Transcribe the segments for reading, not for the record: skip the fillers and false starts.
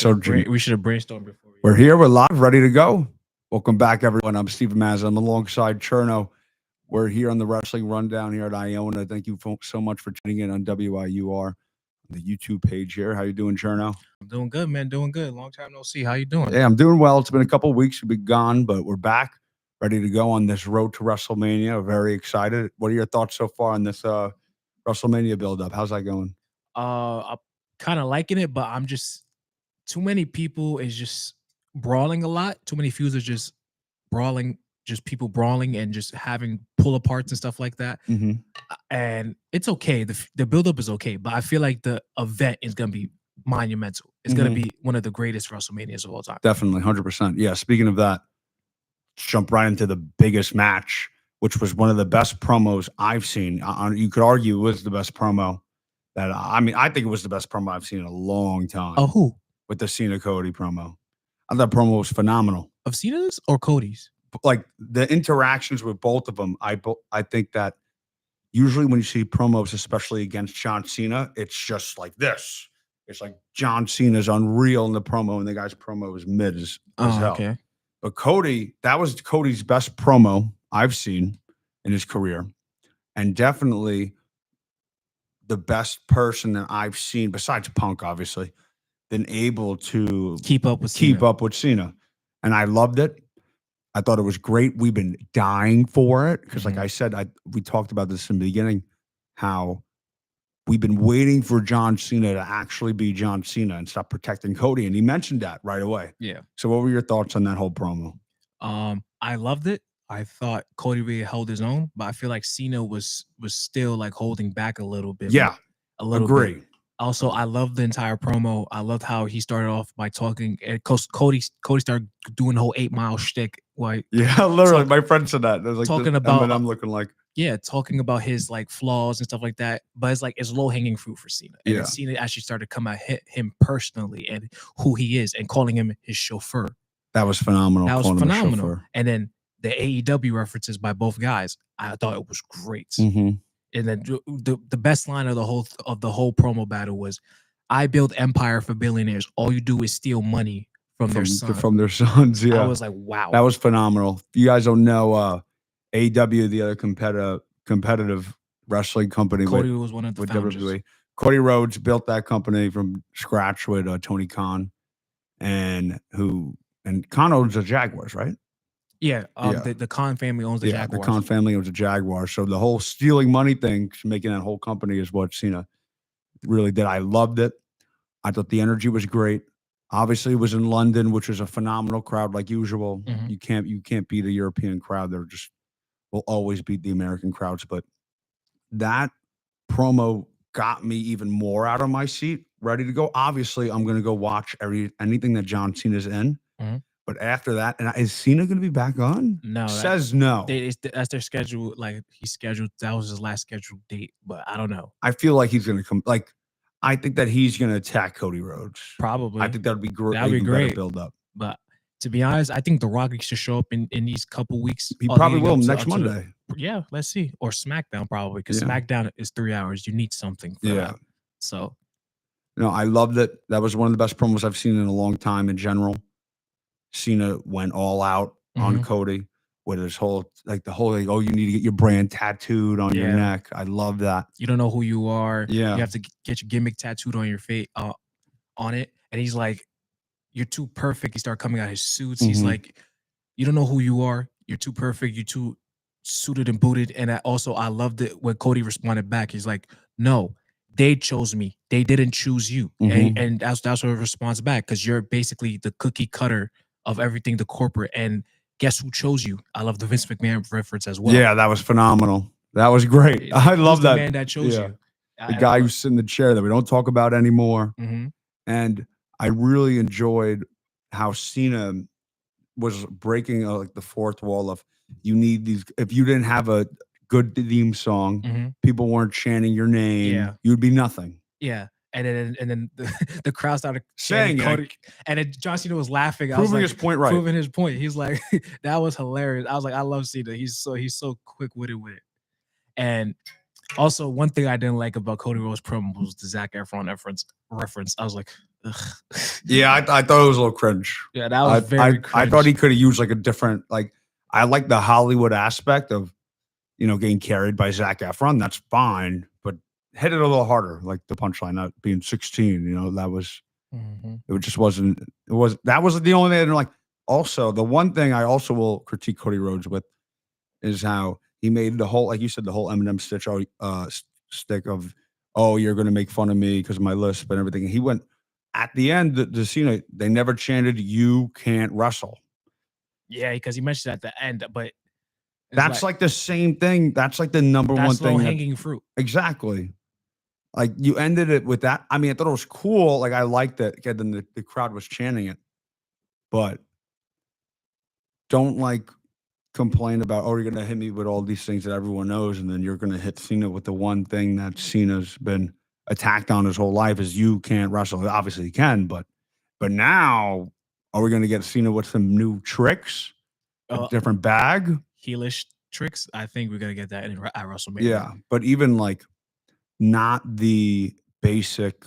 searching. We should have brainstormed before. We're here. We're live, ready to go. Welcome back, everyone. I'm Steven Mazza. I'm alongside Cherno. We're here on the Wrestling Rundown here at Iona. Thank you so much for tuning in on WIUR, the YouTube page here. How you doing, Cherno? I'm doing good, man. Doing good. Long time no see. How you doing? Yeah, I'm doing well. It's been a couple of weeks. We've been gone, but we're back, ready to go on this road to WrestleMania. We're very excited. What are your thoughts so far on this WrestleMania build-up? How's that going? I'm kind of liking it, but I'm just too many people is just brawling a lot. Too many feuds are just brawling, just people brawling and just having pull aparts and stuff like that. Mm-hmm. And it's okay. The build-up is okay, but I feel like the event is gonna be monumental. It's gonna be one of the greatest WrestleManias of all time. Definitely, 100%. Yeah. Speaking of that, let's jump right into the biggest match, which was one of the best promos I've seen. You could argue it was the best promo. I think it was the best promo I've seen in a long time. Oh, who? With the Cena Cody promo. I thought promo was phenomenal. Of Cena's or Cody's? Like the interactions with both of them, I think that usually when you see promos, especially against John Cena, it's just like this. It's like John Cena's unreal in the promo, and the guy's promo is mid as hell. Okay. But Cody, that was Cody's best promo I've seen in his career, and definitely the best person that I've seen, besides Punk, obviously, been able to keep up with Cena. And I loved it. I thought it was great. We've been dying for it because, like I said, we talked about this in the beginning, how we've been waiting for John Cena to actually be John Cena and stop protecting Cody. And he mentioned that right away. Yeah. So what were your thoughts on that whole promo? I loved it. I thought Cody really held his own, but I feel like Cena was still like holding back a little bit. Yeah. A little Agree. bit. Also, I loved the entire promo. I loved how he started off by talking. And Cody started doing the whole 8 Mile shtick. Like, yeah, literally, my friend said that. It was like talking about I'm looking like, yeah, talking about his like flaws and stuff like that. But it's like it's low hanging fruit for Cena. And then Cena actually started to come at him personally and who he is and calling him his chauffeur. That was phenomenal. That was phenomenal. And then the AEW references by both guys, I thought it was great. Mm-hmm. And then the best line of the whole promo battle was, "I build empire for billionaires. All you do is steal money from their sons." Yeah, I was like, wow, that was phenomenal. If you guys don't know, AEW, the other competitive wrestling company, Cody was one of the founders. WWE. Cody Rhodes built that company from scratch with Tony Khan, and Khan owns the Jaguars, right? Yeah, the Khan family owns the Jaguars. The Khan family owns the Jaguars. So the whole stealing money thing, making that whole company, is what Cena really did. I loved it. I thought the energy was great. Obviously, it was in London, which was a phenomenal crowd, like usual. Mm-hmm. You can't beat a European crowd. They're just will always beat the American crowds. But that promo got me even more out of my seat, ready to go. Obviously, I'm going to go watch anything that John Cena's in. Mm-hmm. But after that, and is Cena going to be back on? No. Says no. That's their schedule. Like, he's scheduled. That was his last scheduled date. But I don't know. I feel like he's going to come. Like, I think that he's going to attack Cody Rhodes. Probably. I think that would be great. That would be great. Build up. But to be honest, I think The Rock should show up in these couple weeks. He probably will next Monday. Yeah, let's see. Or SmackDown probably, because SmackDown is 3 hours. You need something for that. So. No, I loved it. That was one of the best promos I've seen in a long time in general. Cena went all out on Cody with his whole, like, oh, you need to get your brand tattooed on your neck. I love that. You don't know who you are. Yeah. You have to get your gimmick tattooed on your face, on it. And he's like, you're too perfect. He started coming out his suits. He's like, you don't know who you are. You're too perfect. You're too suited and booted. And I loved it when Cody responded back. He's like, no, they chose me. They didn't choose you. And that's what he responds back, because you're basically the cookie cutter of everything, the corporate, and guess who chose you? I love the Vince McMahon reference as well. Yeah, that was phenomenal. That was great. I love that. The man that chose you. The guy who's sitting in the chair that we don't talk about anymore. Mm-hmm. And I really enjoyed how Cena was breaking like the fourth wall of, you need these. If you didn't have a good theme song, people weren't chanting your name, you'd be nothing. Yeah. And then the crowd started saying Cody, and then John Cena was laughing. Proving his point right. Proving his point. He's like, that was hilarious. I was like, I love Cena. He's so quick-witted with it. And also, one thing I didn't like about Cody Rhodes' promo was the Zac Efron reference. I was like, Ugh. Yeah, I thought it was a little cringe. Yeah, that was very I thought cringe. he could have used like a different like. I like the Hollywood aspect of getting carried by Zac Efron. That's fine, but hit it a little harder, like the punchline not being 16. That was Mhm. it. Just wasn't. That was the only thing I didn't like. Also, the one thing I also will critique Cody Rhodes with is how he made the whole, like you said, the whole Eminem stick of, oh, you're going to make fun of me because of my lisp and everything. And he went at the end, the Cena, they never chanted, you can't wrestle. Yeah, because he mentioned at the end, but it's That's like the same thing. That's like the number one that's low thing. hanging fruit. Exactly. Like you ended it with that. I mean, I thought it was cool. Like I liked it. Again, then the crowd was chanting it, but don't like complain about, oh, you're going to hit me with all these things that everyone knows, and then you're going to hit Cena with the one thing that Cena's been attacked on his whole life is you can't wrestle. Obviously, he can, but now are we going to get Cena with some new tricks, a Uh, different bag? Heelish tricks. I think we're gonna get that at WrestleMania. Yeah, but even like not the basic,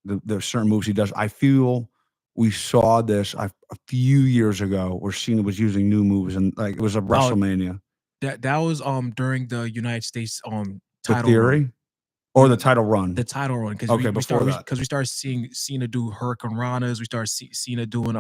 the certain moves he does. I feel we saw this a few years ago where Cena was using new moves, and like it was a WrestleMania. That was during the United States The title theory run. or the title run. The title run, because Okay, before that. because we started seeing Cena do Hurricane Ranas, we started Cena doing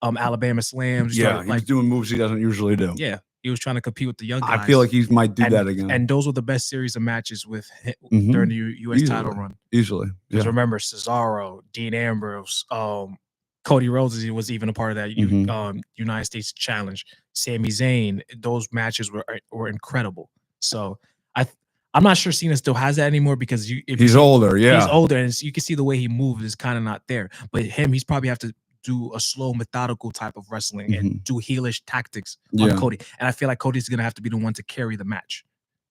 Alabama slams. We Yeah, started, he was doing moves he doesn't usually do. yeah, he was trying to compete with the young guys. I feel like he might do that again. And those were the best series of matches with him Mhm. during the U.S. title run. Easily. Because Yeah. remember, Cesaro, Dean Ambrose, Cody Rhodes was even a part of that United States Challenge. Sami Zayn, those matches were incredible. So I'm not sure Cena still has that anymore because He's older. Yeah. he's older, and you can see the way he moves is kind of not there. But he's probably have to do a slow, methodical type of wrestling and do heelish tactics on Cody. And I feel like Cody's gonna have to be the one to carry the match.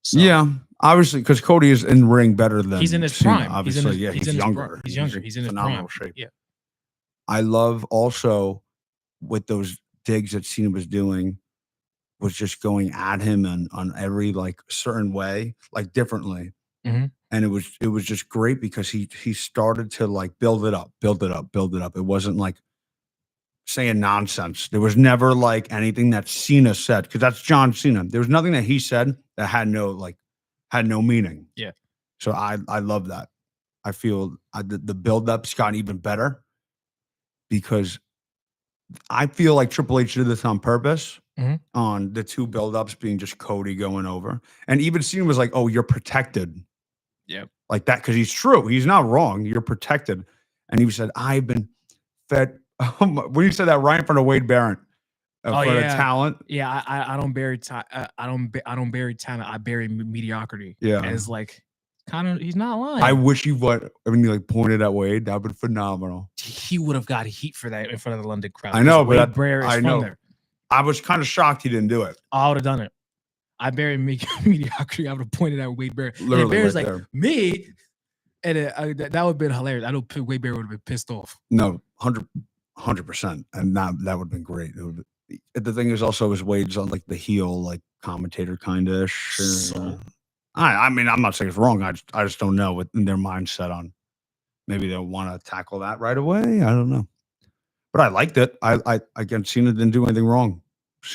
So, yeah, obviously, because Cody is in ring better than he's in his Cena, prime. Obviously, he's younger. He's younger. He's in his phenomenal prime. shape. Yeah. I love also with those digs that Cena was doing was just going at him on every like certain way, like differently. Mhm. And it was just great because he started to like build it up. It wasn't like saying nonsense. There was never like anything that Cena said because that's John Cena. There was nothing that he said that had no meaning. Yeah. So I love that. I feel the build-up's gotten even better because I feel like Triple H did this on purpose Mhm. on the two build-ups being just Cody going over. And even Cena was like, oh, you're protected. Yeah. Like that, because he's true. He's not wrong. You're protected. And he said, I've been fed. When you said that right in front of Wade Barrett for the talent. Yeah, I don't bury I don't bury talent. I bury mediocrity. Yeah. And it's like he's not lying. I wish he would. When you like pointed at Wade, that would be phenomenal. He would have got heat for that in front of the London crowd. I know, Wade but Barrett is from there. I was kind of shocked he didn't do it. I would have done it. I buried mediocrity. I would have pointed at Wade Barrett. Literally, and Barrett's right like, there. me? And that would have been hilarious. I know Wade Barrett would have been pissed off. No, 100%. And that would have been great. The thing is also is Wade's on like the heel, like commentator kind of. So, I mean, I'm not saying it's wrong. I just don't know what their mindset on. Maybe they'll want to tackle that right away. I don't know. But I liked it. I again, Cena didn't do anything wrong.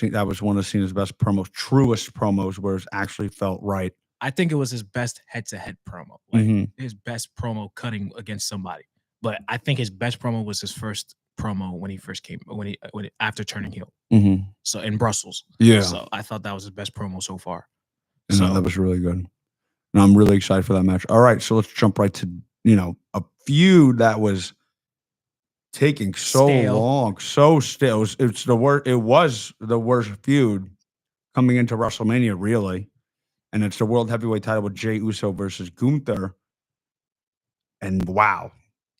That was one of Cena's best promos, truest promos, where it actually felt right. I think it was his best head-to-head promo, like his best promo cutting against somebody. But I think his best promo was his first promo when he first came, after turning heel. So in Brussels, Yeah. So I thought that was his best promo so far. So that was really good, and I'm really excited for that match. All right, so let's jump right to a feud that was taking so long, so still. It's the worst. It was the worst feud coming into WrestleMania, really. And it's the World Heavyweight title with Jey Uso versus Gunther. And wow.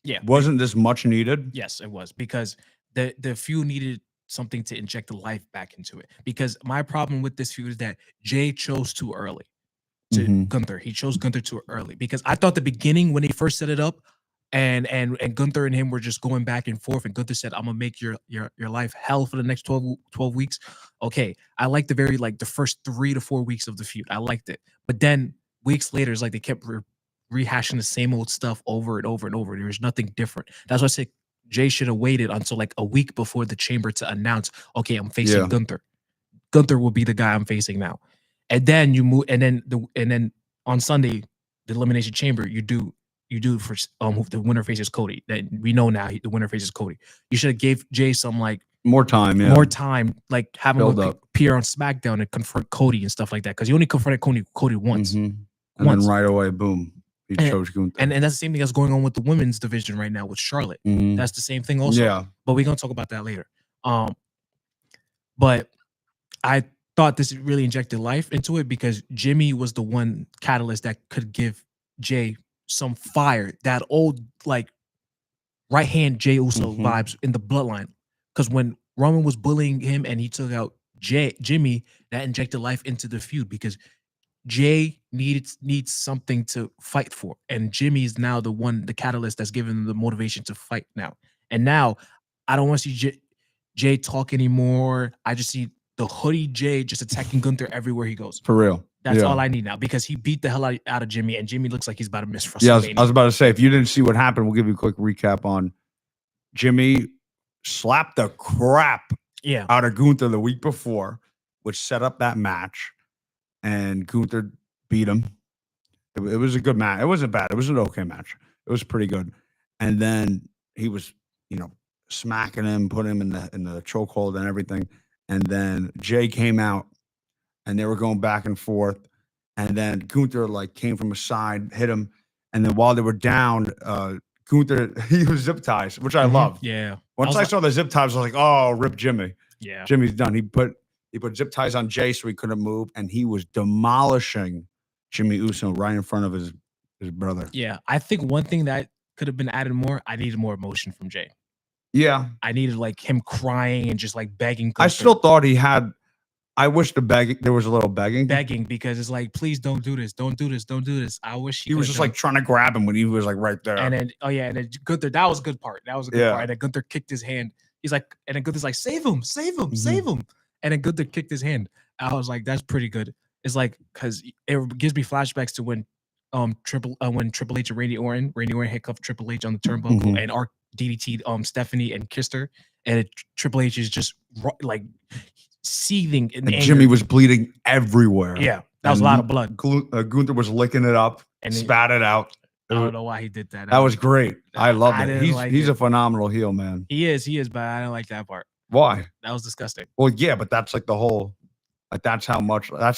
Yeah. Wasn't this much needed? Yes, it was. Because the feud needed something to inject the life back into it. Because my problem with this feud is that Jey chose too early to Gunther. He chose Gunther too early. Because I thought the beginning when they first set it up, and Gunther and him were just going back and forth, and Gunther said, I'm gonna make your life hell for the next 12 weeks. Okay, I liked the first 3 to 4 weeks of the feud. I liked it. But then weeks later, it's like they kept rehashing the same old stuff over and over and over. There's nothing different. That's why I said Jay should have waited until like a week before the chamber to announce, okay, I'm facing Yeah. Gunther. Gunther will be the guy I'm facing now. And then you move, and then on Sunday, the elimination chamber, you do for the winner faces Cody. That we know now the winner faces Cody. You should have gave Jay some like More time, yeah. more time, like have him Build look, up. appear on SmackDown and confront Cody and stuff like that. Because he only confronted Cody once. Mhm. And Once. then right away, boom, he And- chose Gunther. And that's the same thing that's going on with the women's division right now with Charlotte. Mhm. That's the same thing also. Yeah. But we're gonna talk about that later. But I thought this really injected life into it because Jimmy was the one catalyst that could give Jay some fire. That old like right hand Jay Uso Mhm. vibes in the bloodline. Because when Roman was bullying him and he took out Jimmy, that injected life into the feud because Jay needs something to fight for, and Jimmy is now the catalyst that's giving him the motivation to fight now. And now, I don't want to see Jay talk anymore. I just see the hoodie Jay just attacking Gunther everywhere he goes. For real. That's Yeah. all I need now because he beat the hell out of Jimmy, and Jimmy looks like he's about to miss Yeah, WrestleMania. I was about to say, if you didn't see what happened, we'll give you a quick recap on Jimmy slapped the crap Yeah, out of Gunther the week before, which set up that match, and Gunther beat him. It was a good match. It wasn't bad. It was an okay match. It was pretty good. And then he was, smacking him, putting him in the chokehold and everything. And then Jay came out, and they were going back and forth. And then Gunther came from a side, hit him, and then while they were down, Gunther he was zip ties, which I love. Yeah, Once I saw the zip ties, I was like, "Oh, rip Jimmy! yeah. Jimmy's done." He put zip ties on Jay so he couldn't move, and he was demolishing Jimmy Uso right in front of his brother. Yeah, I think one thing that could have been added more, I needed more emotion from Jay. Yeah, I needed him crying and just begging. I still thought he had. I wish there was a little begging. Begging because it's please don't do this, don't do this, don't do this. I wish he was just trying to grab him when he was right there. And then and then Gunther, that was a good part. That was a good part. And then Gunther kicked his hand. He's and then Gunther's save him, save him, save him. And then Gunther kicked his hand. I was like, that's pretty good. It's because it gives me flashbacks to when Triple H and Randy Orton handcuffed Triple H on the turnbuckle and Ark DDT'd Stephanie and kissed her, and Triple H is just seething in and anger. Jimmy was bleeding everywhere. Yeah, that was a lot of blood. Gunther was licking it up and spat it out. I don't know why he did that. That was great. I love it. He's it. a phenomenal heel, man. He is, but I didn't like that part. Why? That was disgusting. Well, yeah, but that's the whole. That's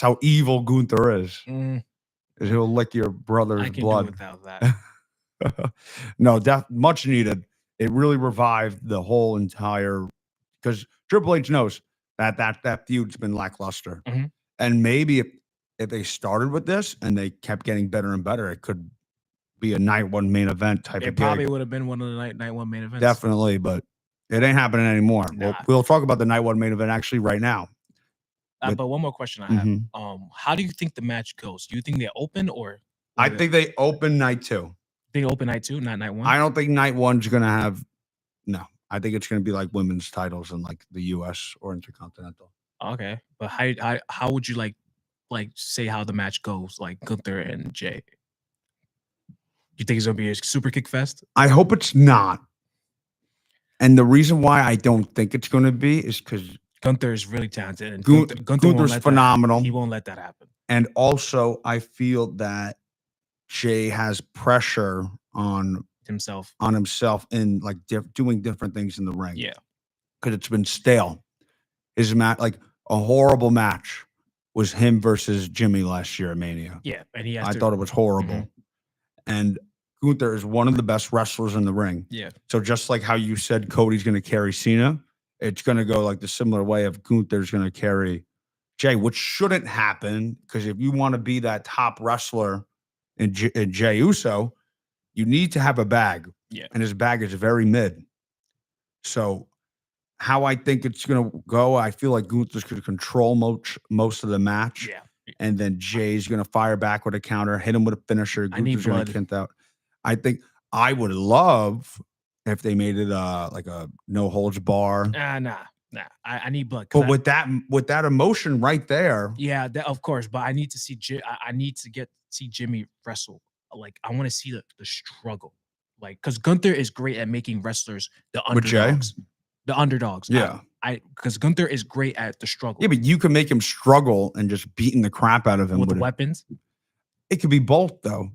how evil Gunther is. Is he'll lick your brother's blood. Do without that. No, that much needed. It really revived the whole entire because Triple H knows that feud's been lackluster, and maybe if they started with this and they kept getting better and better, it could be a night one main event type of gig. It probably would have been one of the night one main events. Definitely, but it ain't happening anymore. Nah. We'll talk about the night one main event actually right now. But one more question I have. How do you think the match goes? Do you think they're open or? I think they open night two. They open night two, not night one? I don't think night one's going to have. No, I think it's going to be women's titles in the U.S. or Intercontinental. Okay, but how would you say how the match goes, Gunther and Jay? You think it's gonna be a super kick fest? I hope it's not. And the reason why I don't think it's going to be is because Gunther is really talented, and Gunther's phenomenal. He won't let that happen. And also, I feel that Jay has pressure on himself in doing different things in the ring. Yeah, because it's been stale. His match, a horrible match, was him versus Jimmy last year at Mania. Yeah, and I thought it was horrible. And Gunther is one of the best wrestlers in the ring. Yeah. So just like how you said Cody's going to carry Cena, it's going to go the similar way of Gunther's going to carry Jay, which shouldn't happen because if you want to be that top wrestler in Jay Uso, you need to have a bag. Yeah. And his bag is very mid. So how I think it's going to go, I feel like Gunther's going to control most of the match. Yeah. And then Jay's going to fire back with a counter, hit him with a finisher. Gunther's going to count out. I think I would love if they made it a no holds bar. Nah. I need blood. But with that emotion right there. Yeah, of course. But I need to see I need to see Jimmy wrestle like I want to see the struggle. Like, because Gunther is great at making wrestlers the With Jay? underdogs. The underdogs. Yeah. Because Gunther is great at the struggle. Yeah, but you can make him struggle and just beating the crap out of him with with it. weapons. It could be both, though.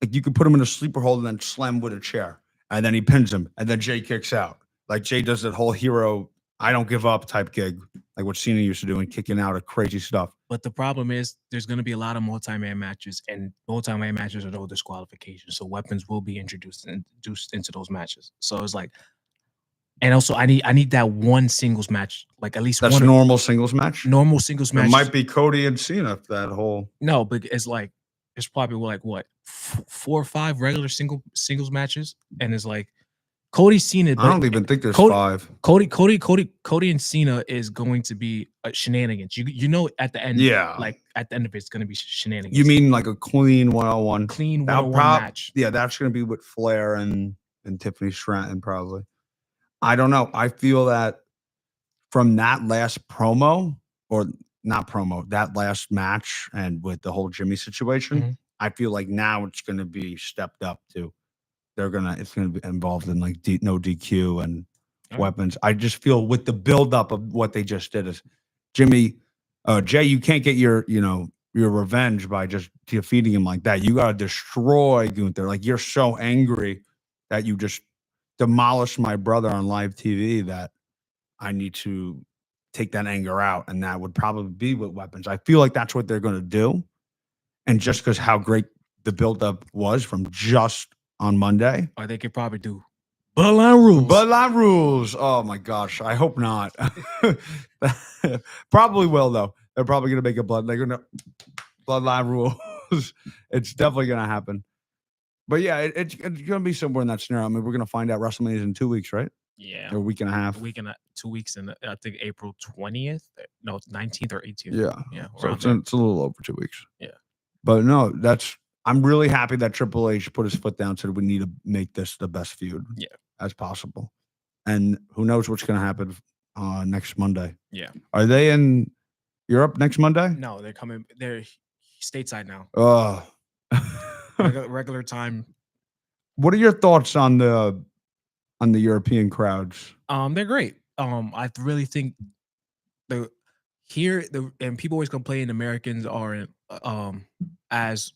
Like, you could put him in a sleeper hold and then slam him with a chair, and then he pins him, and then Jay kicks out. Like, Jay does that whole hero, I don't give up type gig, like what Cena used to do, and kicking out of crazy stuff. But the problem is there's going to be a lot of multi-man matches, and multi-man matches are no disqualification. So weapons will be introduced into those matches. So it's like, and also I need that one singles match, like at least That's one normal singles match. normal singles match. It might be Cody and Cena. If that whole No, but it's like it's probably like what 4 or 5 regular singles matches, and it's like Cody Cena. I don't even think there's Cody, 5. Cody and Cena is going to be shenanigans. You know at the end, Yeah. like at the end of it's going to be shenanigans. You mean like a clean 101? clean That 101 match? Yeah, that's going to be with Flair and Tiffany Stratton probably. I don't know. I feel that from that last promo, or not promo, that last match, and with the whole Jimmy situation, Mhm. I feel like now it's going to be stepped up to. It's going to be involved in like no DQ and Alright. weapons. I just feel with the buildup of what they just did is Jay, you can't get your revenge by just defeating him like that. You got to destroy Gunther. Like, you're so angry that you just demolished my brother on live TV that I need to take that anger out. And that would probably be with weapons. I feel like that's what they're going to do. And just because how great the buildup was from just on Monday. Or they could probably do Bloodline Rules. Bloodline Rules. Oh my gosh. I hope not. Probably will, though. They're probably going to make a Bloodline Rules. It's definitely going to happen. But yeah, it's going to be somewhere in that scenario. I mean, we're going to find out WrestleMania in 2 weeks, right? Yeah, Or a week and a half. 2 weeks, and I think April 20th. No, it's 19th or 18th. Yeah. Yeah. So it's a little over 2 weeks. Yeah. But no, I'm really happy that Triple H put his foot down, said we need to make this the best feud as possible. And who knows what's going to happen next Monday. Yeah. Are they in Europe next Monday? No, they're coming. They're stateside now. Oh. regular time. What are your thoughts on the European crowds? They're great. I really think and people always complain Americans aren't as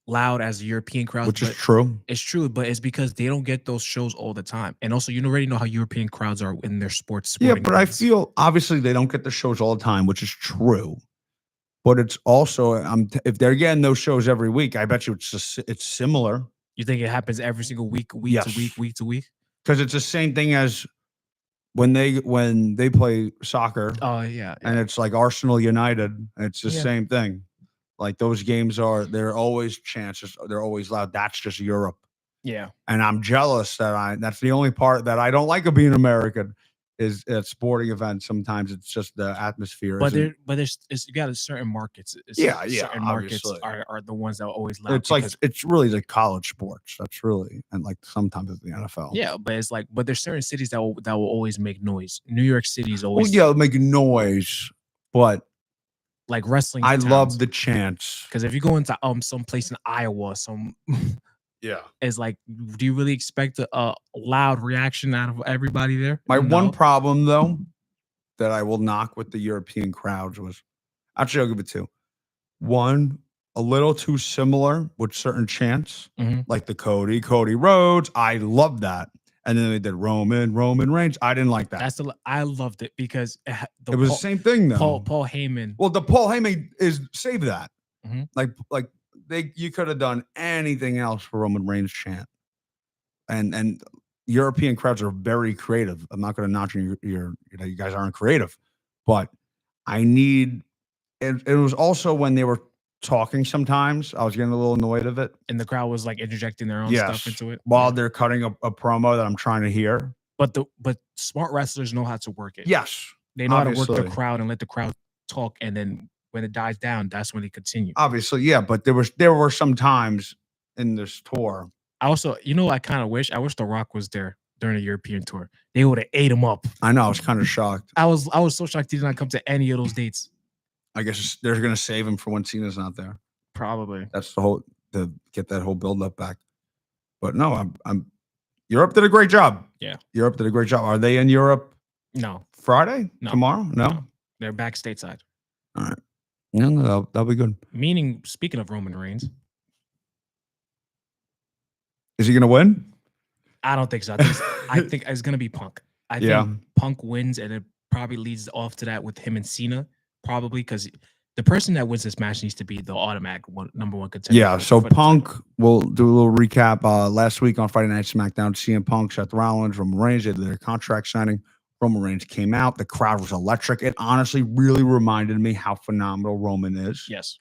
loud as the European crowds, Which is true. It's true, but it's because they don't get those shows all the time. And also, you already know how European crowds are in their sports. Yeah, but I feel obviously they don't get the shows all the time, which is true. But it's also if they're getting those shows every week, I bet you it's similar. You think it happens every single week to week to week? Because it's the same thing as when they play soccer. Oh yeah. And it's like Arsenal United. It's the same thing. Like, those games they're always chances. They're always loud. That's just Europe. Yeah. And I'm jealous that's the only part that I don't like of being American is at sporting events. Sometimes it's just the atmosphere. But you got a certain markets. Certain markets are the ones that are always loud. It's like it's really the college sports. That's really, and like sometimes it's the NFL. Yeah, but it's like, but there's certain cities that will always make noise. New York City is always. Well, yeah, make noise, but like wrestling. I love the chants. Because if you go into some place in Iowa, it's like, do you really expect a loud reaction out of everybody there? My one problem, though, that I will knock with the European crowds was, actually, I'll give it 2. One, a little too similar with certain chants, like the Cody Rhodes. I love that. And then they did Roman Reigns. I didn't like that. I loved it because it was the same thing, though. Paul Heyman. Well, the Paul Heyman save that. Mm-hmm. Like you could have done anything else for Roman Reigns chant. And European crowds are very creative. I'm not going to knock you guys aren't creative, but I need. It was also when they were talking. Sometimes I was getting a little annoyed of it, and the crowd was like interjecting their own stuff into it while they're cutting a promo that I'm trying to hear. But smart wrestlers know how to work it. Yes, they know how to work the crowd and let the crowd talk, and then when it dies down, that's when they continue. Obviously, yeah, but there were some times in this tour. I also, I kind of wish The Rock was there during the European tour. They would have ate him up. I know. I was kind of shocked. I was so shocked he did not come to any of those dates. I guess they're going to save him for when Cena's not there. Probably. That's the whole. to get that whole build up back. But no, Europe did a great job. Yeah. Europe did a great job. Are they in Europe No, Friday? No. Tomorrow? No? they're back stateside. All right. No, that'll be good. Meaning, speaking of Roman Reigns, Is he gonna win? I don't think so. I think it's gonna be Punk. I Yeah. think Punk wins, and it probably leads off to that with him and Cena, probably because the person that wins this match needs to be the automatic number one contender. Yeah. for- So for the Punk, title. we'll do a little recap. Last week on Friday Night SmackDown, CM Punk, Seth Rollins, Roman Reigns, they did their contract signing. Roman Reigns came out. The crowd was electric. It honestly really reminded me how phenomenal Roman is. Yes.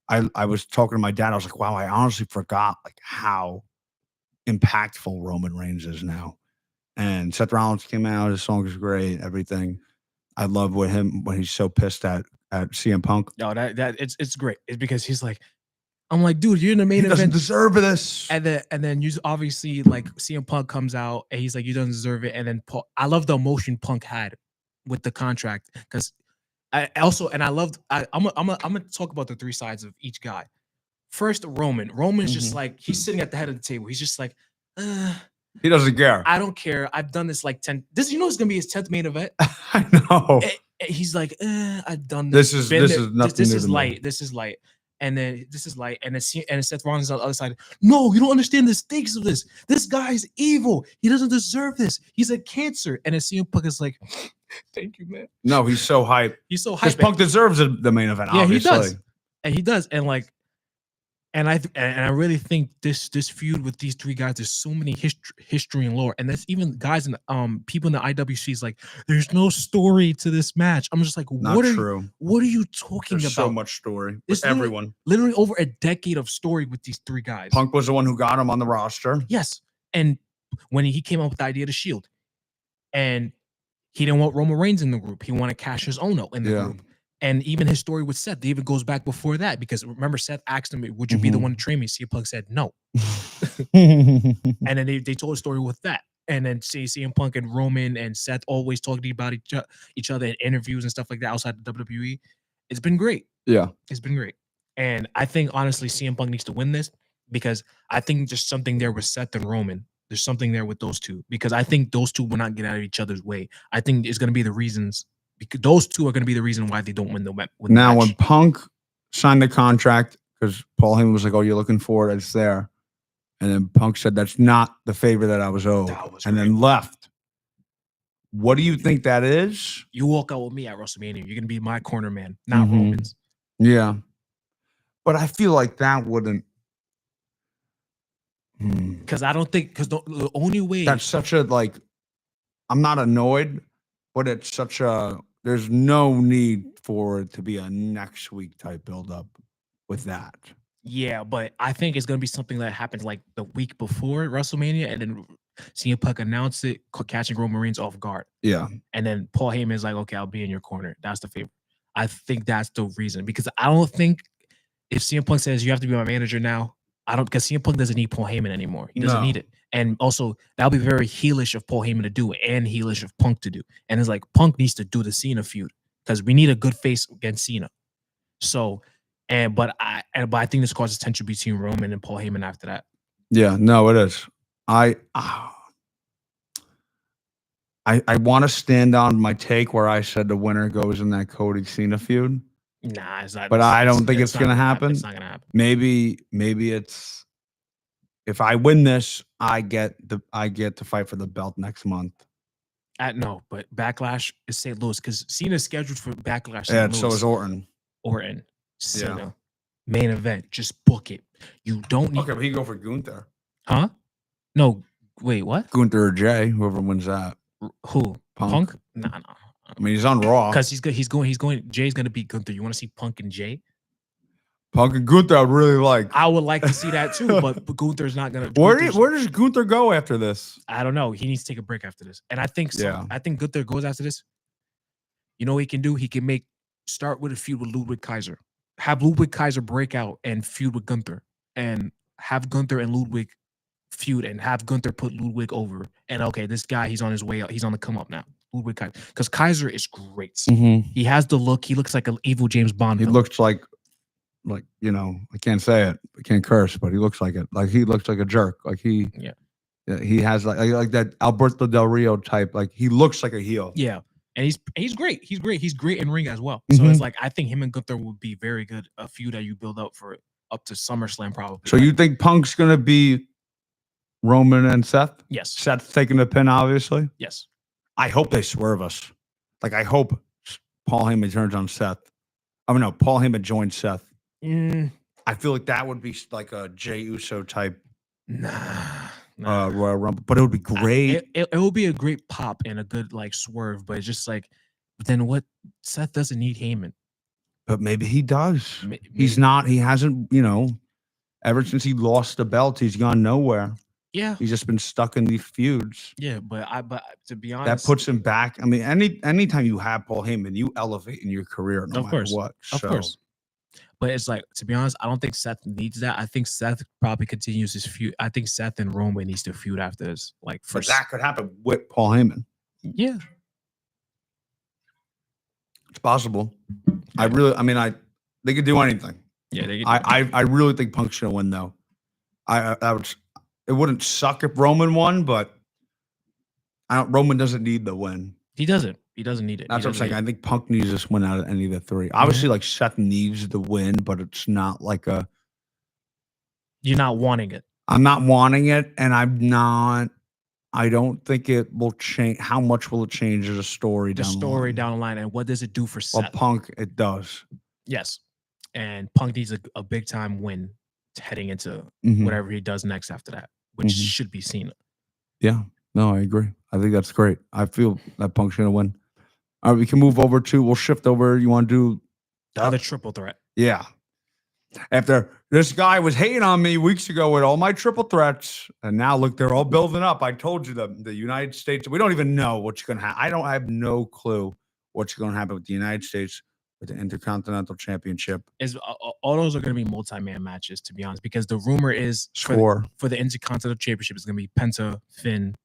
I was talking to my dad. I was like, wow, I honestly forgot like how impactful Roman Reigns is now. And Seth Rollins came out. His song is great. Everything. I love when he's so pissed at CM Punk. No, it's great. It's because he's like, I'm like, dude, you're in the main He doesn't event. deserve this. And then you obviously like CM Punk comes out and he's like, you don't deserve it. And then I love the emotion Punk had with the contract because I'm gonna talk about the three sides of each guy. First, Roman's just like he's sitting at the head of the table. He's just like, He doesn't care. I don't care. I've done this like 10. It's gonna be his 10th main event. I know. He's like, I've done this. This is Been there. nothing. This new is to me. light. This is light. And then this is light. And then Seth Rollins on the other side. No, you don't understand the stakes of this. This guy is evil. He doesn't deserve this. He's a cancer. And then CM Punk is like, thank you, man. No, he's so hyped. He's so Because hyped. Punk deserves the main event. Yeah, obviously. he does. And he does. And like, and I really think this feud with these three guys, there's so many history and lore. And that's even guys in people in the IWC is like, there's no story to this match. I'm just like, Not what true. are you talking There's about? so much story with It's literally- everyone. Literally over a decade of story with these three guys. Punk was the one who got him on the roster. Yes. And when he came up with the idea of the Shield, and he didn't want Roman Reigns in the group. He wanted Cassius Ohno in the Yeah. group. And even his story with Seth even goes back before that because remember Seth asked him, would you be the one to train me? CM Punk said no. And then they told a story with that. And then CM Punk and Roman and Seth always talking about each other in interviews and stuff like that outside the WWE. It's been great. Yeah. It's been great. And I think honestly CM Punk needs to win this because I think there's something there with Seth and Roman. There's something there with those two because I think those two will not get out of each other's way. I think it's going to be the reasons because those two are going to be the reason why they don't win the match. Now, when Punk signed the contract, because Paul Heyman was like, "Oh, you're looking for it, it's there," and then Punk said, "That's not the favor that I was owed," and then left. What do you think that is? You walk out with me at WrestleMania. You're going to be my corner man, not Mhm. Roman's. Yeah, but I feel like that wouldn't. Because I don't think because the only way That's such a like. I'm not annoyed, but it's such a. There's no need for it to be a next week type build up with that. Yeah, but I think it's gonna be something that happens like the week before WrestleMania, and then CM Punk announced it, catching Roman Reigns off guard, Yeah. and then Paul Heyman is like, "Okay, I'll be in your corner." That's the favor. I think that's the reason because I don't think if CM Punk says you have to be my manager now, I don't because CM Punk doesn't need Paul Heyman anymore. He doesn't No. need it, and also that'll be very heelish of Paul Heyman to do and heelish of Punk to do. And it's like Punk needs to do the Cena feud because we need a good face against Cena. So. But I think this causes tension between Roman and Paul Heyman after that. Yeah, no, it is. I want to stand on my take where I said the winner goes in that Cody Cena feud. Nah, it's not. But I don't think it's not gonna happen. It's not gonna happen. Maybe it's if I win this, I get to fight for the belt next month. No, but Backlash is St. Louis because Cena's scheduled for Backlash. Yeah, St. so Louis. is Orton. Orton. Cena. Yeah. Main event. Just book it. You don't need. Okay, but he can go for Gunther. Huh? No. Wait. What? Gunther or Jay, whoever wins that. Who? Punk? Nah. I mean, he's on Raw. Because he's going. Jay's gonna beat Gunther. You want to see Punk and Jay? Punk and Gunther, I'd really like. I would like to see that too, but Gunther's not gonna. Where does Gunther go after this? I don't know. He needs to take a break after this, and I think so. Yeah. I think Gunther goes after this. You know what he can do? He can start with a feud with Ludwig Kaiser, have Ludwig Kaiser break out and feud with Gunther, and have Gunther and Ludwig feud, and have Gunther put Ludwig over. And okay, this guy, he's on his way out. He's on the come up now. Ludwig Kaiser, because Kaiser is great. Mm-hmm. He has the look. He looks like an evil James Bond. He villain. looks like like, I can't say it, I can't curse, but he looks like it. Like he looks like a jerk. Like Yeah. he has like that Alberto Del Rio type. Like he looks like a heel. Yeah. And he's great. He's great. He's great in ring as well. So it's like I think him and Gunther would be very good. A feud that you build up for up to SummerSlam probably. So you think Punk's gonna be Roman and Seth? Yes. Seth's taking the pin, obviously. Yes. I hope they swerve us. Like I hope Paul Heyman turns on Seth. I mean, no, Paul Heyman joins Seth. I feel like that would be like a Jey Uso type Royal Rumble, but it would be great. It would be a great pop and a good like swerve, but it's just like, then what? Seth doesn't need Heyman, but maybe he does. He's not. He hasn't. Ever since he lost the belt, he's gone nowhere. Yeah, he's just been stuck in these feuds. Yeah, but to be honest, that puts him back. I mean, anytime you have Paul Heyman, you elevate in your career, no matter what. Of course. But it's like, to be honest, I don't think Seth needs that. I think Seth probably continues his feud. I think Seth and Roman needs to feud after this. Like, but that could happen with Paul Heyman. Yeah, it's possible. Yeah. They could do anything. Yeah, I really think Punk should win though. It wouldn't suck if Roman won, but Roman doesn't need the win. He doesn't need it. That's what I'm saying. I think Punk needs this win out of any of the three. Obviously, like Seth needs the win, but it's not like you're not wanting it. I'm not wanting it, and I don't think it will change. How much will it change as a story down the line? Down the line, and what does it do for Seth? Well, Punk, it does. Yes. And Punk needs a big time win heading into whatever he does next after that, which should be Cena. Yeah. No, I agree. I think that's great. I feel that Punk's going to win. All right, we can move over we'll shift over. You want to do the other triple threat? Yeah. After this guy was hating on me weeks ago with all my triple threats, and now look, they're all building up. I told you the United States, we don't even know what's going to happen. I have no clue what's going to happen with the United States with the Intercontinental Championship. All those are going to be multi-man matches, to be honest, because the rumor is for the Intercontinental Championship is going to be Penta, Finn,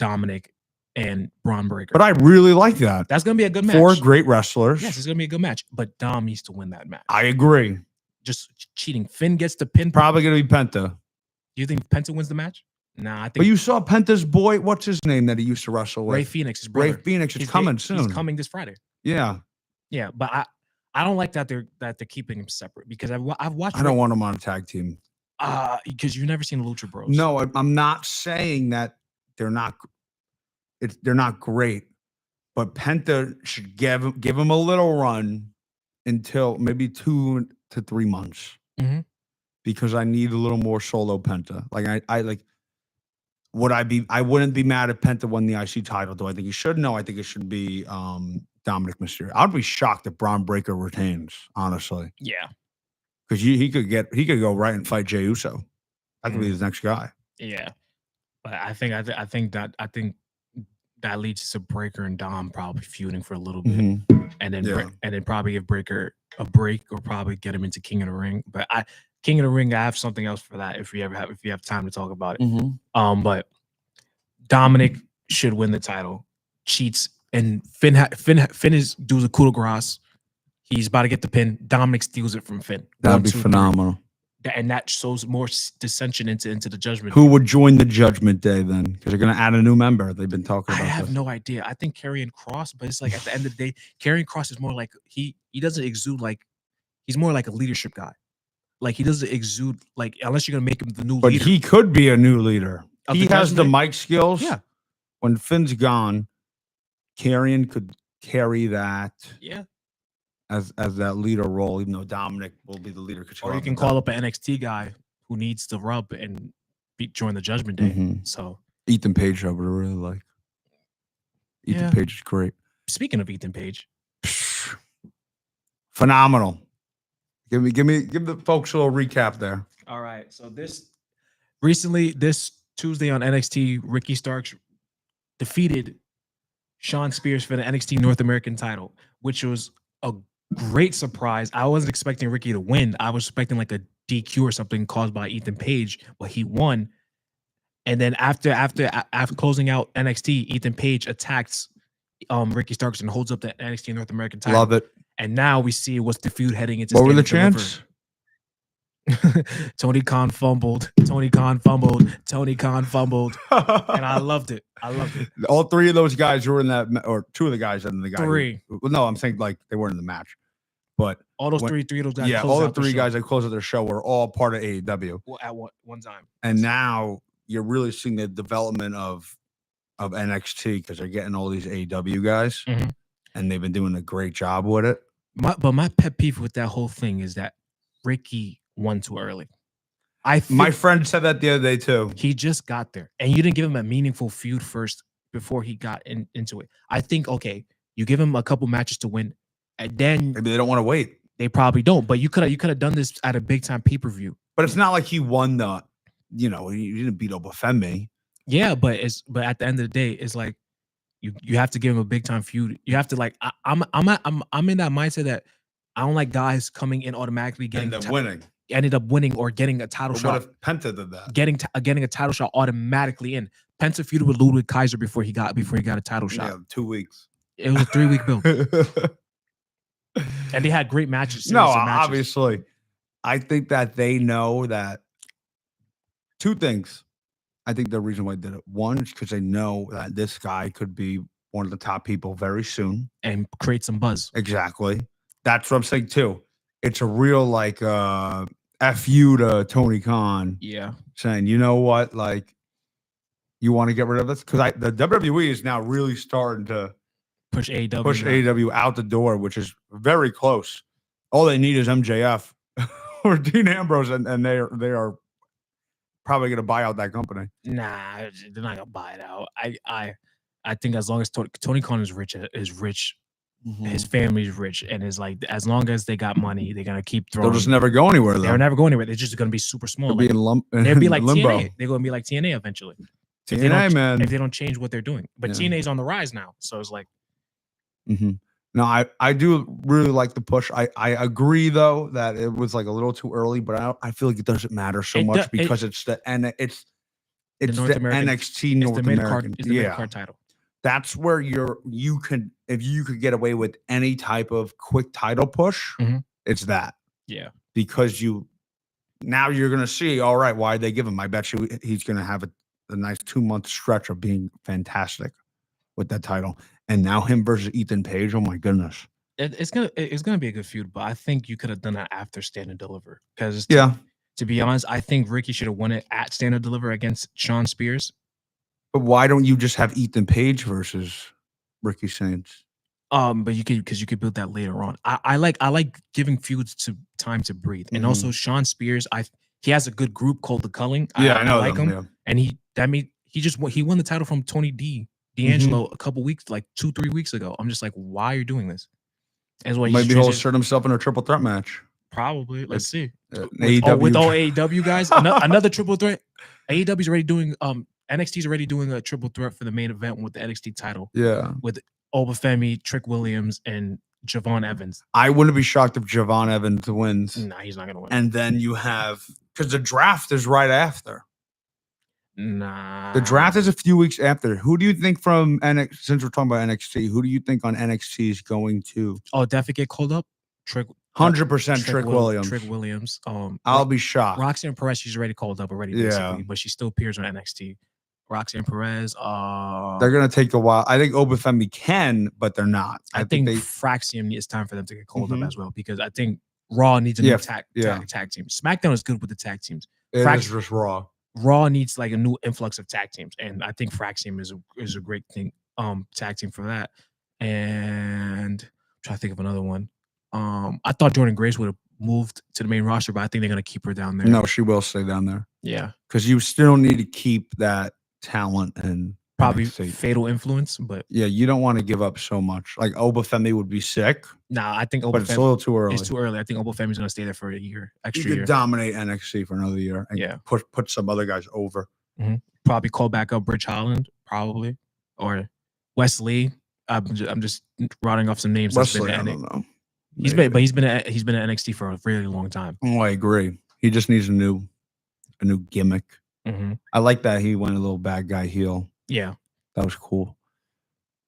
Dominic, and Braun Breaker. But I really like that. That's going to be a good match. 4 great wrestlers. Yes, it's going to be a good match. But Dom needs to win that match. I agree. Just cheating. Finn gets the pin. Probably going to be Penta. You think Penta wins the match? Nah, I think. But you saw Penta's boy. What's his name that he used to wrestle with? Ray Phoenix. His brother. Ray Phoenix is coming soon. He's coming this Friday. Yeah. Yeah, but I don't like that they're keeping him separate because I've watched. I don't want him on a tag team. Because you've never seen the Lucha Bros. No, I'm not saying that they're not. They're not great, but Penta should give him a little run until maybe 2 to 3 months, because I need a little more solo Penta. Like I like. I wouldn't be mad if Penta won the IC title. Do I think he should? No, I think it should be Dominic Mysterio. I'd be shocked if Braun Breaker retains, honestly. Yeah, because he could go right and fight Jey Uso. That could be his next guy. Yeah, but I think that leads to Breaker and Dom probably feuding for a little bit, and then probably give Breaker a break or probably get him into King of the Ring. But King of the Ring, I have something else for that if you have time to talk about it. But Dominic should win the title. Cheats and Finn does a coup de grace. He's about to get the pin. Dominic steals it from Finn. That'd be phenomenal. And that shows more dissension into the Judgment. Who would join the Judgment Day then? Because they're going to add a new member. They've been talking about. I have no idea. I think Karrion Kross, but it's like at the end of the day, Karrion Kross is more like he doesn't exude like he's more like a leadership guy. Like he doesn't exude like unless you're going to make him the new leader. But he could be a new leader. He has the mic skills. Yeah. When Finn's gone, Karrion could carry that. Yeah. As that leader role, even though Dominic will be the leader. Or you can call up an NXT guy who needs to rub and join the Judgment Day. So Ethan Page, I would really like. Ethan Page is great. Speaking of Ethan Page, phenomenal. Give the folks a little recap there. All right. So this Tuesday on NXT, Ricky Starks defeated Shawn Spears for the NXT North American title, which was a great surprise. I wasn't expecting Ricky to win. I was expecting like a DQ or something caused by Ethan Page, but he won. And then after closing out NXT, Ethan Page attacks Ricky Starks and holds up the NXT North American title. Love it. And now we see what's the feud heading into. What were the chants? Tony Khan fumbled. Tony Khan fumbled. Tony Khan fumbled. And I loved it. I loved it. All three of those guys were in that, or two of the guys and the guy. Three. Well, no, I'm saying like they weren't in the match, but All those when- three of those guys. yeah, closed all the out three show guys that closed out their show were all part of AEW. at one time. And now you're really seeing the development of NXT because they're getting all these AEW guys, Mhm. and they've been doing a great job with it. But my pet peeve with that whole thing is that Ricky won too early. I think My friend said that the other day too. he just got there, and you didn't give him a meaningful feud first before he got into it. I think you give him a couple matches to win, and then Maybe they don't want to wait, they probably don't. But you could have done this at a big time pay per view. but it's not like he won the. He didn't beat Obafemi. Yeah, but at the end of the day, it's like you have to give him a big time feud. You have to like I'm in that mindset that I don't like guys coming in automatically getting winning. ended up winning or getting a title But shot. what if Penta did that? Getting a title shot automatically in. Penta feuded with Ludwig Kaiser before he got a title shot. Yeah, 2 weeks. It was a 3-week build, and they had great matches. No, series of matches. obviously, I think that they know that. Two things. I think the reason why they did it. One is because they know that this guy could be one of the top people very soon. and create some buzz. Exactly. That's what I'm saying too. It's a real like F you to Tony Khan Yeah, saying, you know what, like you want to get rid of this? Because the WWE is now really starting to push AEW. push now. AEW out the door, which is very close. All they need is MJF or Dean Ambrose, and they are probably going to buy out that company. Nah, they're not gonna buy it out. I think as long as Tony Khan is rich, his family's rich, and is like as long as they got money, they're gonna keep throwing. They'll just never go anywhere. Though. They're never going anywhere. They're just gonna be super small. They'll be in they'll be like limbo. TNA. They're gonna be like TNA eventually. If they TNA, don't- man. If they don't change what they're doing, but Yeah. TNA's on the rise now, so it's like No, I do really like the push. I agree though that it was like a little too early, but I feel like it doesn't matter so It much do- because it's the North American- NXT it's North the mid card. American. It's the mid Yeah, card title. that's where you could if you could get away with any type of quick title push, Mhm. it's that Yeah, because now you're gonna see. All right, why they give him? I bet you he's gonna have a nice 2-month stretch of being fantastic with that title. And now him versus Ethan Page. Oh my goodness. it's gonna be a good feud, but I think you could have done that after Stand and Deliver because Yeah. to be honest, I think Ricky should have won it at Stand and Deliver against Sean Spears. But why don't you just have Ethan Page versus Ricky Saints? But you could build that later on. I like giving feuds to time to breathe, and also Sean Spears. He has a good group called the Culling. I know like them, him, yeah. and he won the title from Tony D'Angelo a couple weeks, like 2-3 weeks ago. I'm just like, why are you doing this? As well, Maybe he'll insert himself in a triple threat match. probably. Let's see. AEW. With all AEW guys, another triple threat. AEW's already doing. NXT's already doing a triple threat for the main event with the NXT title. Yeah. With Obafemi, Trick Williams, and Javon Evans. I wouldn't be shocked if Javon Evans wins. Nah, he's not gonna win. And then you have because the draft is right after. Nah. The draft is a few weeks after. Who do you think from NXT? Since we're talking about NXT, who do you think on NXT is going to? Oh, definitely get called up. Trick 100% Trick Williams. Trick Williams. I'll be shocked. Roxanne Perez, she's already called up already, Yeah. basically, but she still appears on NXT. Roxanne Perez. They're gonna take a while. I think Obafemi can, but they're not. I think Fraxium it's time for them to get called up Mhm. as well because I think Raw needs a new Yeah, tag team. SmackDown is good with the tag teams. it is just raw. Raw needs like a new influx of tag teams, and I think Fraxium is a great thing. Tag team for that. And I'm trying to think of another one. I thought Jordan Grace would have moved to the main roster, but I think they're gonna keep her down there. No, she will stay down there Yeah, because you still need to keep that talent and probably NXT. fatal influence, but Yeah, you don't want to give up so much. Like Obafemi would be sick, I think but it's a Obafemi, little too early. it's too early. I think Obafemi's gonna stay there for a You extra could year. dominate NXT for another year and Yeah. put some other guys over. Probably call back up Bridge Holland, probably, or Wesley. I'm just rotting off some names. that's been Wesley, I in don't know. He's Maybe. been at NXT for a really long time. Oh, I agree. He just needs a new gimmick. Mm-hmm. I like that he went a little bad guy heel. Yeah. That was cool.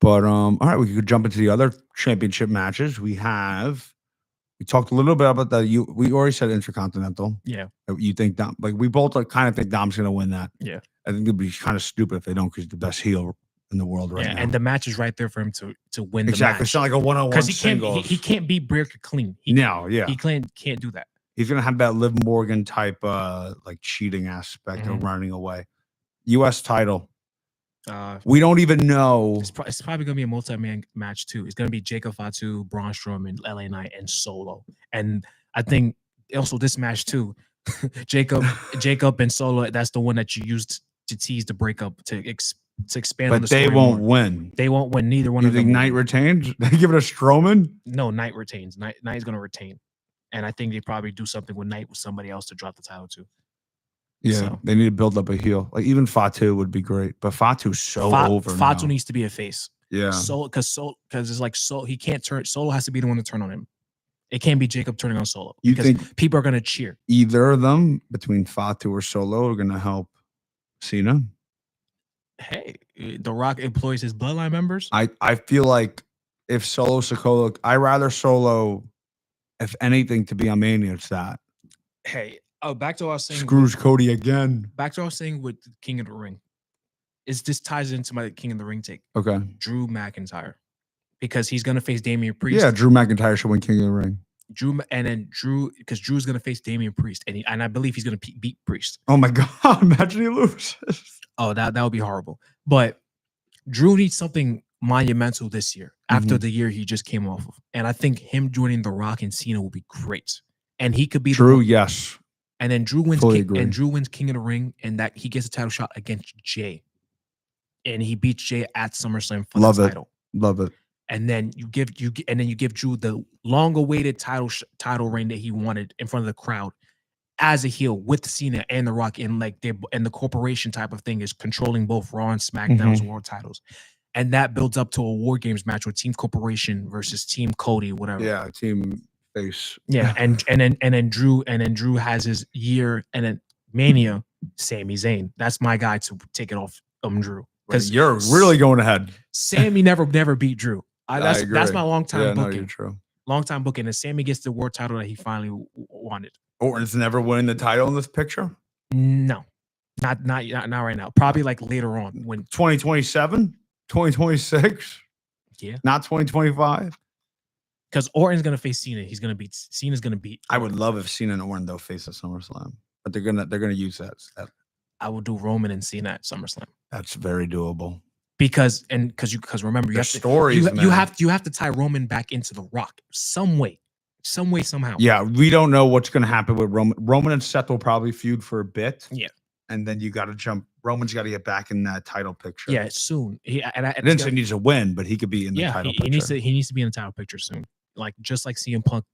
But all right, we could jump into the other championship matches. We have We talked a little bit about that. We already said Intercontinental. Yeah. You think Dom? Like we both kind of think Dom's going to win that. Yeah. I think it'd be kind of stupid if they don't, because he's the best heel in the world right Yeah, now. and the match is right there for him to win Exactly. the It's match. not like a one-on-one Because singles. he can't beat Breaker clean. No, yeah. He can't do that. He's gonna have that Liv Morgan type like cheating aspect of Mhm. running away. US title. Uh, We don't even know. it's probably gonna be a multi-man match too. It's gonna be Jacob Fatu, Braun Strowman, LA Knight, and Solo. And I think also this match too, Jacob and Solo. That's the one that you used to tease the breakup to expand on the But story they won't more. win. They won't win. Neither one You of them. think will Knight win. retains? They give it a Strowman? No, Knight retains. Knight is gonna retain, and I think they probably do something with Knight with somebody else to drop the title to. Yeah, So. they need to build up a heel. Like even Fatu would be great, but Fatu's so over Fatu now. needs to be a face. Yeah, Because it's like he can't turn. Solo has to be the one to turn on him. It can't be Jacob turning on Solo. You because think people are gonna cheer? either of them between Fatu or Solo are gonna help Cena? Hey, The Rock employs his bloodline members. I feel like if Solo Sikoa, I rather Solo, if anything, to be on Mania. It's that. Hey, back to what I was saying. Screws Cody again. Back to what I was saying with King of the Ring. This ties into my King of the Ring take. Okay. Drew McIntyre, because he's gonna face Damian Priest. Yeah, Drew McIntyre should win King of the Ring. Because Drew's gonna face Damian Priest, and I believe he's gonna beat Priest. Oh my God! Imagine he loses. Oh, that would be horrible. But Drew needs something monumental this year after the year he just came off of, and I think him joining The Rock and Cena will be great. And he could be Drew. Yes. And then Drew wins. Fully agree. And Drew wins King of the Ring, and that he gets a title shot against Jay, and he beats Jay at SummerSlam for the title. Love it. And then you give Drew the long-awaited title reign that he wanted in front of the crowd as a heel with Cena and The Rock, and the corporation type of thing is controlling both Raw and SmackDown's world titles, and that builds up to a War Games match with Team Corporation versus Team Cody, whatever. Yeah, Team Face. Yeah, and then Drew has his year, and then Mania, Sami Zayn. That's my guy to take it off Drew, because you're really going ahead. Sammy never beat Drew. That's my long time booking. No, you're true. Long time booking, and Sammy gets the world title that he finally wanted. Orton's never winning the title in this picture? No, not right now. Probably like later on when 2027, 2026. Yeah, not 2025. Because Orton's gonna face Cena. Cena's gonna beat. I would love if Cena and Orton though face at SummerSlam, but they're gonna use that. I would do Roman and Cena at SummerSlam. That's very doable. Because remember, you have to tie Roman back into The Rock some way, somehow. Yeah, we don't know what's going to happen with Roman. Roman and Seth will probably feud for a bit. Yeah, and then you got to jump. Roman's got to get back in that title picture. Yeah, soon. I didn't say he needs to win, but he could be in the title picture. He needs to be in the title picture soon. Like just like CM Punk,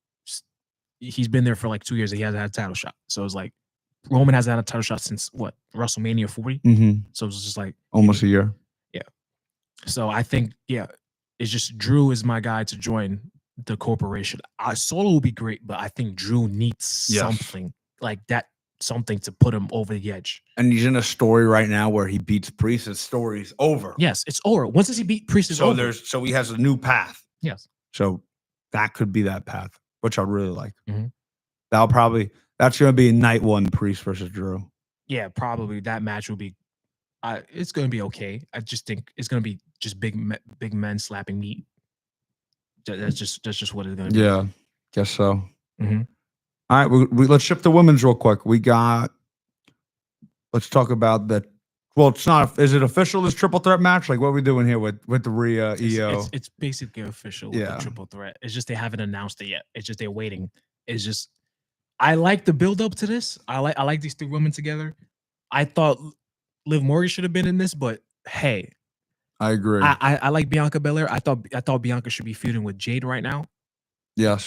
he's been there for like 2 years. He hasn't had a title shot. So it's like Roman hasn't had a title shot since what, WrestleMania 40. So it's just like almost a year. Yeah. So I think it's just Drew is my guy to join the corporation. Solo will be great, but I think Drew needs something like that. Something to put him over the edge. And he's in a story right now where he beats Priest. His story's over. Yes, it's over. Once he beat Priest, it's over. So he has a new path. Yes. So that could be that path, which I really like. That's going to be night one, Priest versus Drew. Yeah, probably that match will be. It's going to be okay. I just think it's going to be just big men slapping meat. That's just what it's going to be. Yeah, guess so. All right, let's shift to women's real quick. Let's talk about that. Well, it's not. Is it official, this triple threat match? Like, what are we doing here with the Rhea EO? It's basically official with the triple threat. It's just they haven't announced it yet. It's just they're waiting. It's just I like the build up to this. I like these three women together. I thought Liv Morgan should have been in this, but hey, I agree. I like Bianca Belair. I thought Bianca should be feuding with Jade right now. Yes,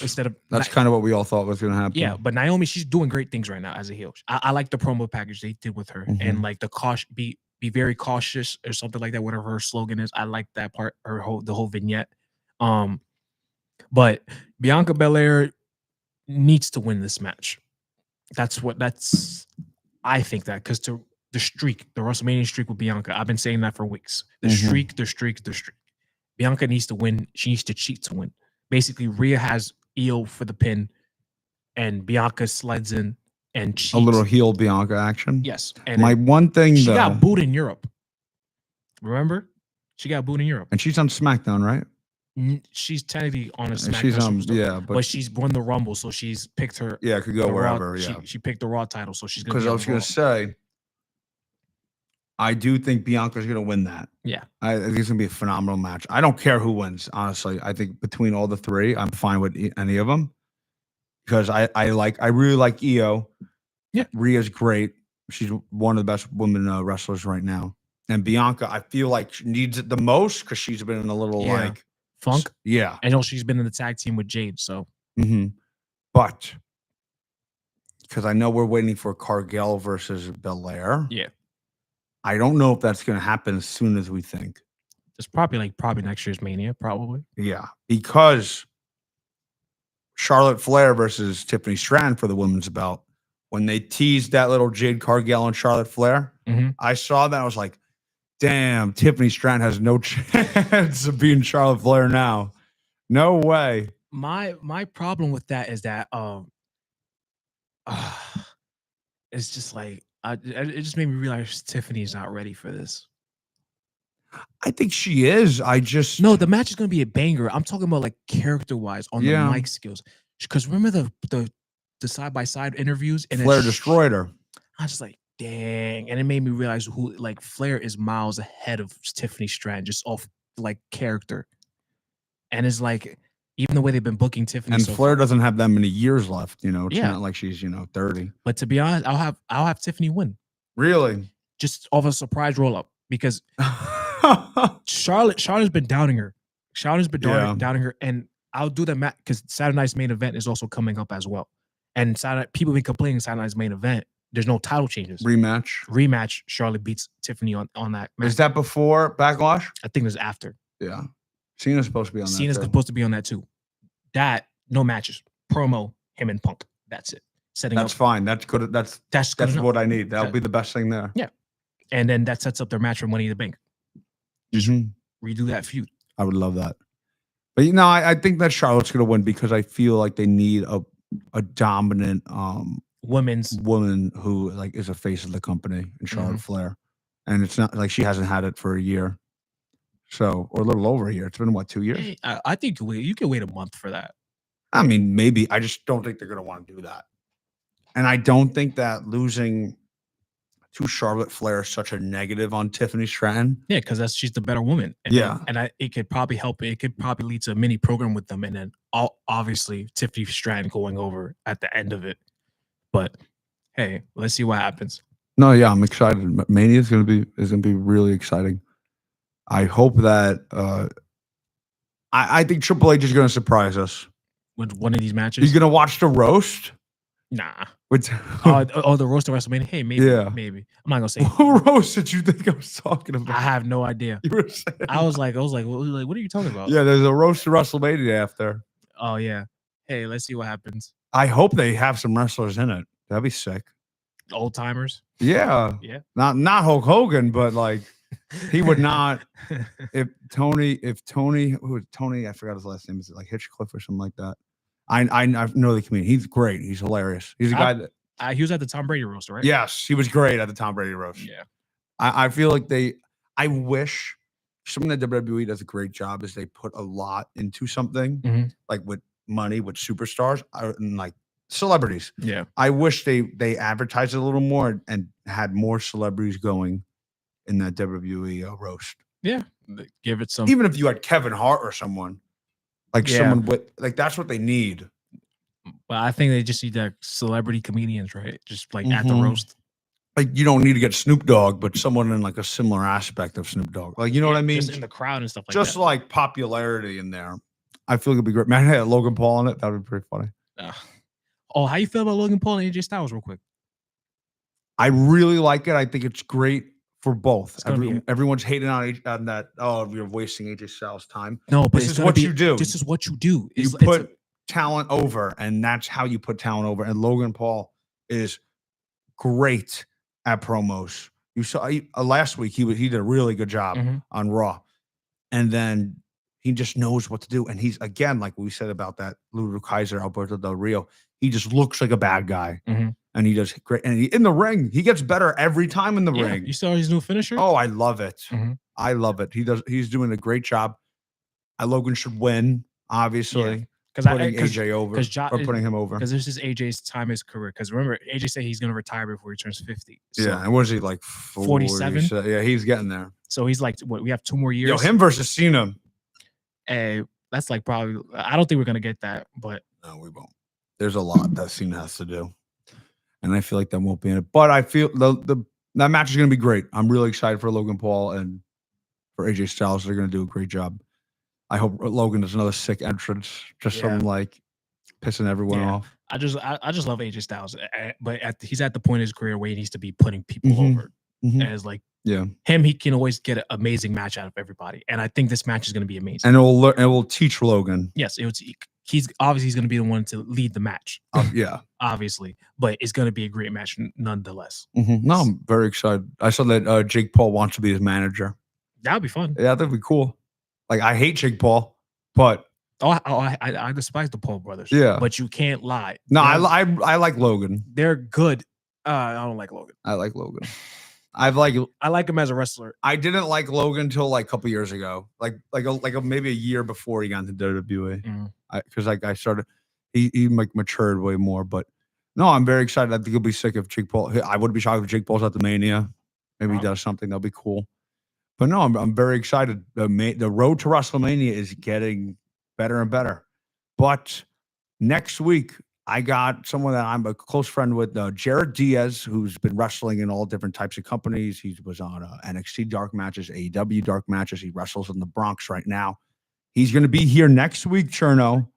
that's kind of what we all thought was going to happen. Yeah, but Naomi, she's doing great things right now as a heel. I like the promo package they did with her, and like the caution, be very cautious or something like that. Whatever her slogan is, I like that part. The whole vignette. But Bianca Belair needs to win this match. I think that because the WrestleMania streak with Bianca, I've been saying that for weeks. The streak. Bianca needs to win. She needs to cheat to win. Basically, Rhea has Io for the pin, and Bianca slides in and cheats. A little heel Bianca action. Yes. And My one thing she though, got booed in Europe. Remember? She got booed in Europe. and she's on SmackDown, right? She's technically on a And SmackDown. she's on, superstar, yeah, but she's won the Rumble, so she's picked her. yeah, it could go the wherever. Raw, Yeah, she picked the Raw title, so she's gonna. because Be I on was going Raw. to say, I do think Bianca's going to win that. Yeah. I think it's going to be a phenomenal match. I don't care who wins, honestly. I think between all the three, I'm fine with any of them because I really like Io. Yeah. Rhea's great. She's one of the best women wrestlers right now. And Bianca, I feel like she needs it the most because she's been in a little like funk. Yeah. I know she's been in the tag team with Jade, so. But because I know we're waiting for Cargill versus Belair. Yeah. I don't know if that's going to happen as soon as we think. It's probably next year's Mania, probably. Yeah, because Charlotte Flair versus Tiffany Stratton for the women's belt. When they teased that little Jade Cargill and Charlotte Flair, I saw that. I was like, damn, Tiffany Stratton has no chance of being Charlotte Flair now. No way. My problem with that is that it's just like it just made me realize Tiffany's not ready for this. I think she is. No, the match is gonna be a banger. I'm talking about like character-wise on the mic skills. Because remember the side-by-side interviews and Flair destroyed her. I was just like, dang. And it made me realize who like Flair is miles ahead of Tiffany Stratton, just off like character. And it's like even the way they've been booking Tiffany. And Flair doesn't have that many years left, you know. It's Yeah. not like she's, 30. But to be honest, I'll have Tiffany win. Really? Just off a surprise roll-up. Because Charlotte's been doubting her. Charlotte's been doubting her. And I'll do that match because Saturday night's main event is also coming up as well. And people have been complaining Saturday night's main event. There's no title changes. Rematch. Charlotte beats Tiffany on that match. Is that before Backlash? I think it's after. Yeah. Cena's supposed to be on that. Cena's supposed to be on that too. That, no matches. Promo, him and Punk. That's it. That's fine. That's good. That's what I need. That'll be the best thing there. Yeah. And then that sets up their match for Money in the Bank. Just redo that feud. I would love that. But I think that Charlotte's gonna win because I feel like they need a dominant woman who like is a face of the company in Charlotte Flair. And it's not like she hasn't had it for a year. So, or a little over a year. It's been what, 2 years? I think you can wait a month for that. I mean, maybe. I just don't think they're gonna want to do that. And I don't think that losing to Charlotte Flair is such a negative on Tiffany Stratton. Yeah, because she's the better woman. And it could probably help. It could probably lead to a mini program with them, and then obviously Tiffany Stratton going over at the end of it. But hey, let's see what happens. No, yeah, I'm excited. Mania is gonna be really exciting. I hope that I think Triple H is gonna surprise us with one of these matches. You're gonna watch the roast? Nah. Which the roast of WrestleMania. Hey, maybe. I'm not gonna say. What roast did you think I was talking about? I have no idea. You were saying I was like, what are you talking about? Yeah, there's a roast of WrestleMania after. Oh yeah. Hey, let's see what happens. I hope they have some wrestlers in it. That'd be sick. Old timers. Yeah. Yeah. Not Hulk Hogan, but like he would not. If Tony, I forgot his last name. Is it like Hitchcliff or something like that? I know the comedian. He's great. He's hilarious. He's a guy that he was at the Tom Brady roast, right? Yes, he was great at the Tom Brady roast. Yeah. I feel like I wish something that WWE does a great job is they put a lot into something like with money, with superstars and like celebrities. Yeah. I wish they advertised it a little more and had more celebrities going in that WWE roast. Yeah. Give it some. Even if you had Kevin Hart or someone. Like someone with like that's what they need. Well, I think they just need that celebrity comedians, right? Just like at the roast. Like you don't need to get Snoop Dogg, but someone in like a similar aspect of Snoop Dogg. Like you know what I mean? Just in the crowd and stuff like just that. Like popularity in there. I feel like it'd be great. Man, I had Logan Paul in it. That would be pretty funny. How you feel about Logan Paul and AJ Styles, real quick? I really like it. I think it's great for both. Everyone's hating on that. Oh, we're wasting AJ Styles' time. No, but this is what you do. This is what you do. You put talent over, and that's how you put talent over. And Logan Paul is great at promos. You saw last week he did a really good job on Raw, and then He just knows what to do. And he's, again, like we said about that Ludwig Kaiser, Alberto Del Rio, he just looks like a bad guy. Mhm. And he does great. And in the ring, he gets better every time in the Yeah, ring. you saw his new finisher? Oh, I love it. Mhm. I love it. He's doing a great job. Logan should win, obviously. Putting AJ over, or putting him over. Because this is AJ's time of his career. Because remember, AJ said he's going to retire before he turns 50. So, Yeah, and what is he, like 47? Yeah, he's getting there. So he's like, what? We have 2 more years. Yo, him versus Cena. That's like probably. I don't think we're going to get that, but no, we won't. There's a lot that Cena has to do, and I feel like that won't be in it. But I feel that match is going to be great. I'm really excited for Logan Paul and for AJ Styles. They're going to do a great job. I hope Logan does another sick entrance, just some like pissing everyone off. I just love AJ Styles, but he's at the point in his career where he needs to be putting people over. As like him, he can always get an amazing match out of everybody, and I think this match is going to be amazing. And it will teach Logan. Yes, he's obviously going to be the one to lead the match. Yeah, obviously, but it's going to be a great match nonetheless. No, I'm very excited. I saw that Jake Paul wants to be his manager. That would be fun. Yeah, that'd be cool. Like, I hate Jake Paul, but I despise the Paul brothers. Yeah, but you can't lie. No, I like Logan. They're good. I don't like Logan. I like Logan. I like him as a wrestler. I didn't like Logan until like a couple years ago, like maybe a year before he got into WWE. Because I started, he like matured way more. But no, I'm very excited. I think he'll be sick if Jake Paul. I wouldn't be shocked if Jake Paul's at the Mania. Maybe he does something that'll be cool. But no, I'm very excited. The road to WrestleMania is getting better and better. But next week, I got someone that I'm a close friend with, Jared Diaz, who's been wrestling in all different types of companies. He was on NXT dark matches, AEW dark matches. He wrestles in the Bronx right now. He's going to be here next week, Cherno.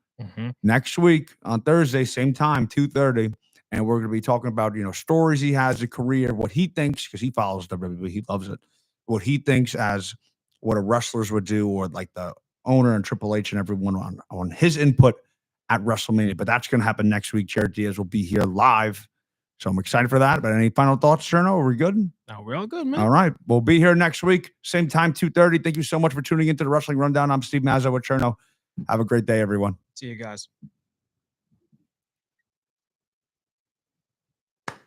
Next week on Thursday, same time, 2:30. And we're going to be talking about, stories he has, a career, what he thinks, because he follows WWE. He loves it. What he thinks as what a wrestlers would do, or like the owner and Triple H and everyone on his input at WrestleMania. But that's going to happen next week. Jared Diaz will be here live. So I'm excited for that. But any final thoughts, Cherno? Are we good? No, we're all good, man. All right. We'll be here next week. Same time, 2:30. Thank you so much for tuning into the Wrestling Rundown. I'm Steve Mazza with Cherno. Have a great day, everyone. See you guys.